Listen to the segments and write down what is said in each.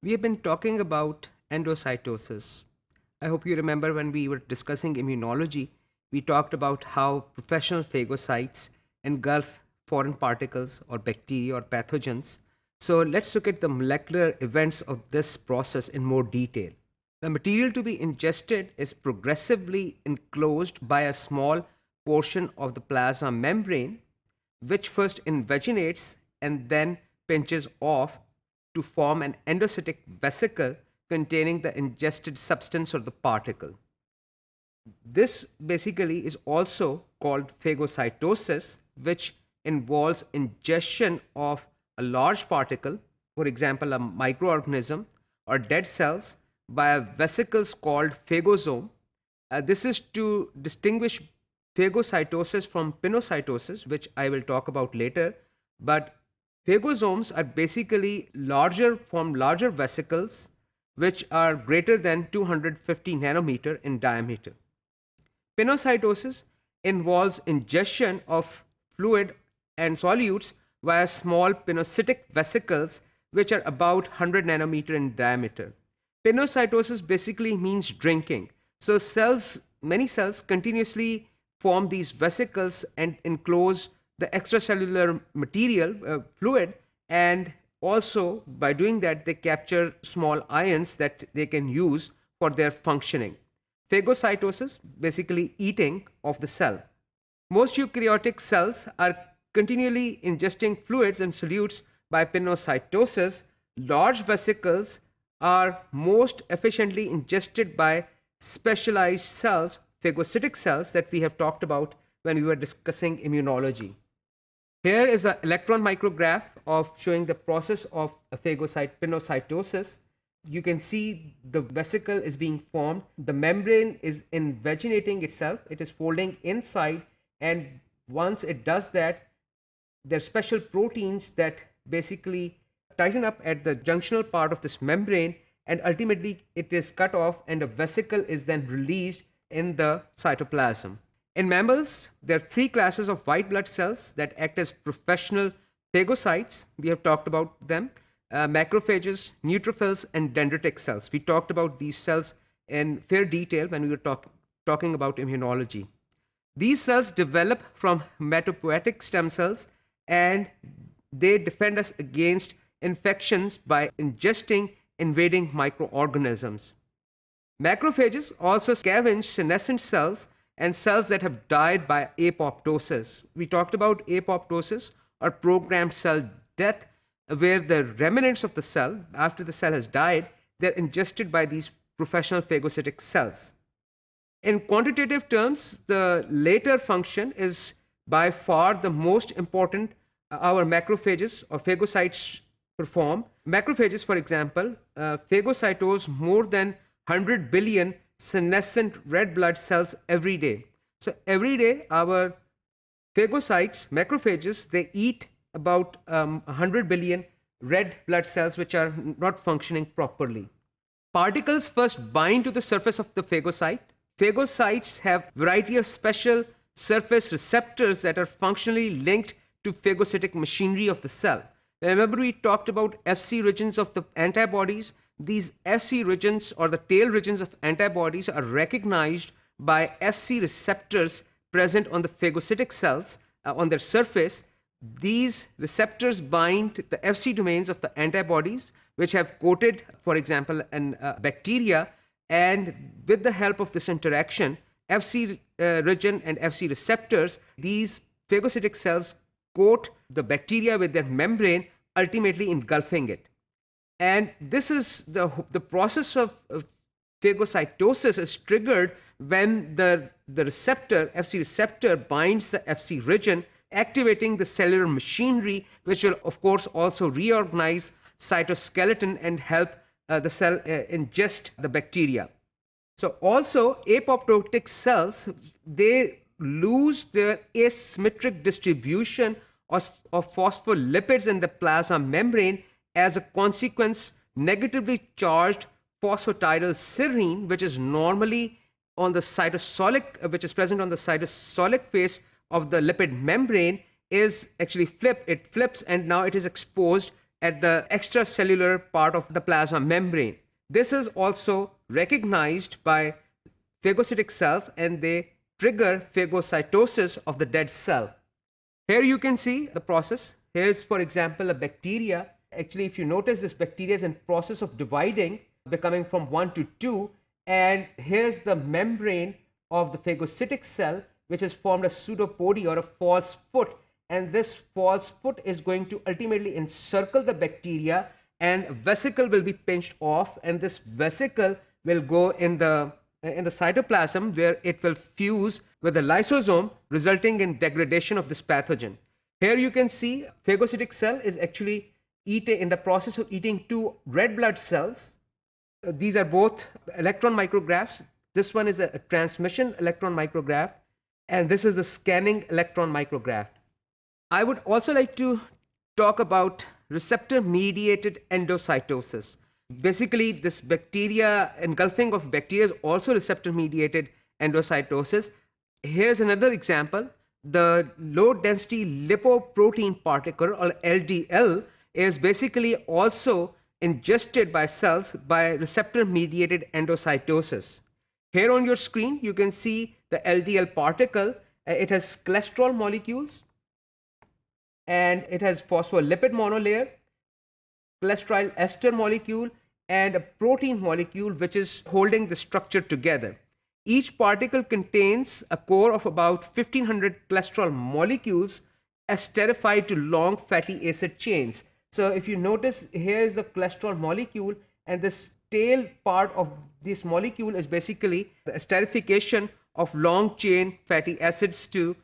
We have been talking about endocytosis. I hope you remember when we were discussing immunology, we talked about how professional phagocytes engulf foreign particles or bacteria or pathogens. So let's look at the molecular events of this process in more detail. The material to be ingested is progressively enclosed by a small portion of the plasma membrane, which first invaginates and then pinches off to form an endocytic vesicle containing the ingested substance or the particle. This basically is also called phagocytosis, which involves ingestion of a large particle, for example, a microorganism or dead cells, by vesicles called phagosome. This is to distinguish phagocytosis from pinocytosis, which I will talk about later. But phagosomes are basically larger vesicles which are greater than 250 nanometer in diameter. Pinocytosis involves ingestion of fluid and solutes via small pinocytic vesicles which are about 100 nanometer in diameter. Pinocytosis basically means drinking. So many cells continuously form these vesicles and enclose the extracellular material, fluid, and also by doing that they capture small ions that they can use for their functioning. Phagocytosis, basically eating of the cell. Most eukaryotic cells are continually ingesting fluids and solutes by pinocytosis. Large vesicles are most efficiently ingested by specialized cells, phagocytic cells, that we have talked about when we were discussing immunology. Here is an electron micrograph of showing the process of a phagocyte pinocytosis. You can see the vesicle is being formed. The membrane is invaginating itself. It is folding inside, and once it does that, there are special proteins that basically tighten up at the junctional part of this membrane, and ultimately it is cut off and a vesicle is then released in the cytoplasm. In mammals, there are three classes of white blood cells that act as professional phagocytes. We have talked about them: macrophages, neutrophils, and dendritic cells. We talked about these cells in fair detail when we were talking about immunology. These cells develop from hematopoietic stem cells, and they defend us against infections by ingesting invading microorganisms. Macrophages also scavenge senescent cells and cells that have died by apoptosis. We talked about apoptosis, or programmed cell death, where the remnants of the cell, after the cell has died, they're ingested by these professional phagocytic cells. In quantitative terms, the later function is by far the most important our macrophages or phagocytes perform. Macrophages, for example, phagocytose more than 100 billion senescent red blood cells every day. So every day our phagocytes, macrophages, they eat about 100 billion red blood cells which are not functioning properly. Particles first bind to the surface of the phagocyte. Phagocytes have a variety of special surface receptors that are functionally linked to phagocytic machinery of the cell. Remember, we talked about Fc regions of the antibodies. These Fc regions, or the tail regions of antibodies, are recognized by Fc receptors present on the phagocytic cells on their surface. These receptors bind the Fc domains of the antibodies, which have coated, for example, an bacteria, and with the help of this interaction, Fc region and Fc receptors, these phagocytic cells coat the bacteria with their membrane, ultimately engulfing it. And this is the process of phagocytosis is triggered when the receptor, Fc receptor, binds the Fc region, activating the cellular machinery, which will of course also reorganize cytoskeleton and help the cell ingest the bacteria. So also apoptotic cells, they lose their asymmetric distribution of phospholipids in the plasma membrane. As a consequence, negatively charged phosphatidylserine, which is normally on the cytosolic, which is present on the cytosolic face of the lipid membrane, is actually flipped. It flips, and now it is exposed at the extracellular part of the plasma membrane. This is also recognized by phagocytic cells, and they trigger phagocytosis of the dead cell. Here you can see the process. Here is, for example, a bacteria. Actually, if you notice, this bacteria is in process of dividing, becoming from 1 to 2. And here's the membrane of the phagocytic cell, which has formed a pseudopody or a false foot. And this false foot is going to ultimately encircle the bacteria, and a vesicle will be pinched off, and this vesicle will go in the cytoplasm, where it will fuse with the lysosome, resulting in degradation of this pathogen. Here you can see phagocytic cell is actually in the process of eating 2 red blood cells. These are both electron micrographs. This one is a transmission electron micrograph, and this is the scanning electron micrograph. I would also like to talk about receptor-mediated endocytosis. Basically, this bacteria, engulfing of bacteria, is also receptor-mediated endocytosis. Here's another example. The low-density lipoprotein particle, or LDL, is basically also ingested by cells by receptor-mediated endocytosis. Here on your screen, you can see the LDL particle. It has cholesterol molecules, and it has phospholipid monolayer, cholesterol ester molecule, and a protein molecule which is holding the structure together. Each particle contains a core of about 1500 cholesterol molecules esterified to long fatty acid chains. So if you notice, here is the cholesterol molecule, and this tail part of this molecule is basically the esterification of long chain fatty acids to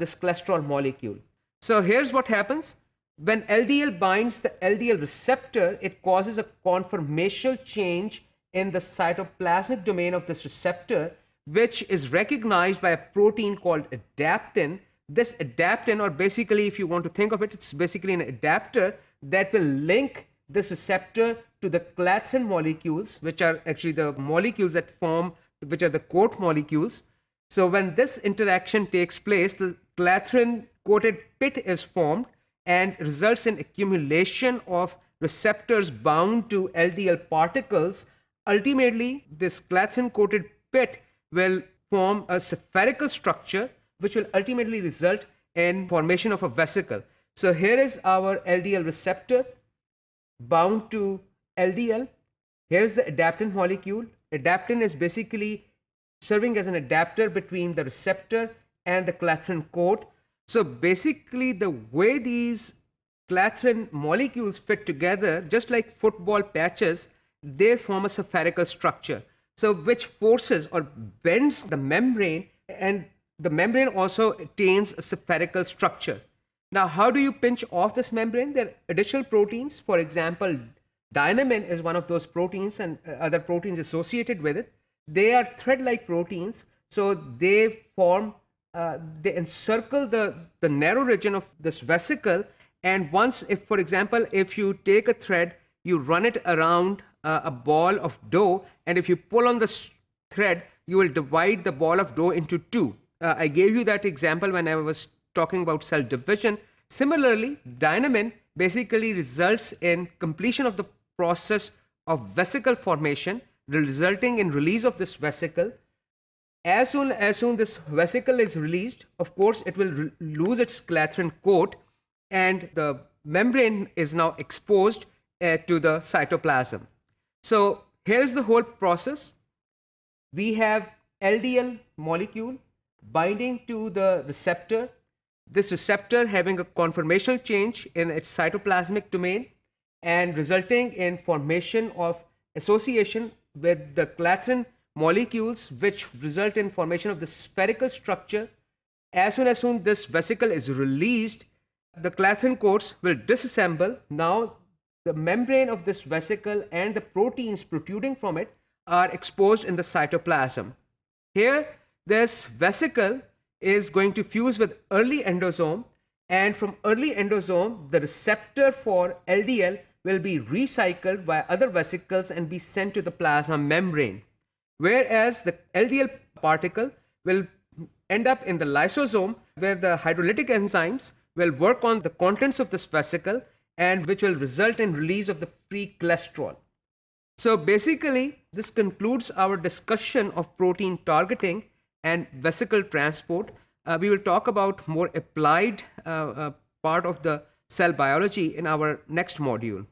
this cholesterol molecule. So here's what happens. When LDL binds the LDL receptor, it causes a conformational change in the cytoplasmic domain of this receptor, which is recognized by a protein called adaptin. This adaptin, or basically if you want to think of it, it's basically an adapter that will link this receptor to the clathrin molecules, which are actually the molecules that form, which are the coat molecules. So when this interaction takes place, the clathrin coated pit is formed and results in accumulation of receptors bound to LDL particles. Ultimately, this clathrin coated pit will form a spherical structure, which will ultimately result in formation of a vesicle. So here is our LDL receptor bound to LDL. Here's the adaptin molecule. Adaptin is basically serving as an adapter between the receptor and the clathrin coat. So basically, the way these clathrin molecules fit together, just like football patches, they form a spherical structure. So which forces or bends the membrane, and the membrane also attains a spherical structure. Now, how do you pinch off this membrane? There are additional proteins. For example, dynamin is one of those proteins, and other proteins associated with it. They are thread-like proteins, so they form, they encircle the narrow region of this vesicle. And once, if for example, if you take a thread, you run it around a ball of dough, and if you pull on the thread, you will divide the ball of dough into 2. I gave you that example when I was talking about cell division. Similarly, dynamin basically results in completion of the process of vesicle formation, resulting in release of this vesicle. As soon this vesicle is released, of course, it will lose its clathrin coat, and the membrane is now exposed to the cytoplasm. So here's the whole process. We have LDL molecule binding to the receptor. This receptor having a conformational change in its cytoplasmic domain and resulting in formation of association with the clathrin molecules, which result in formation of the spherical structure. As soon this vesicle is released, the clathrin coats will disassemble. Now the membrane of this vesicle and the proteins protruding from it are exposed in the cytoplasm. Here, this vesicle is going to fuse with early endosome, and from early endosome, the receptor for LDL will be recycled by other vesicles and be sent to the plasma membrane. Whereas the LDL particle will end up in the lysosome, where the hydrolytic enzymes will work on the contents of this vesicle and which will result in release of the free cholesterol. So basically, this concludes our discussion of protein targeting and vesicle transport. We will talk about more applied part of the cell biology in our next module.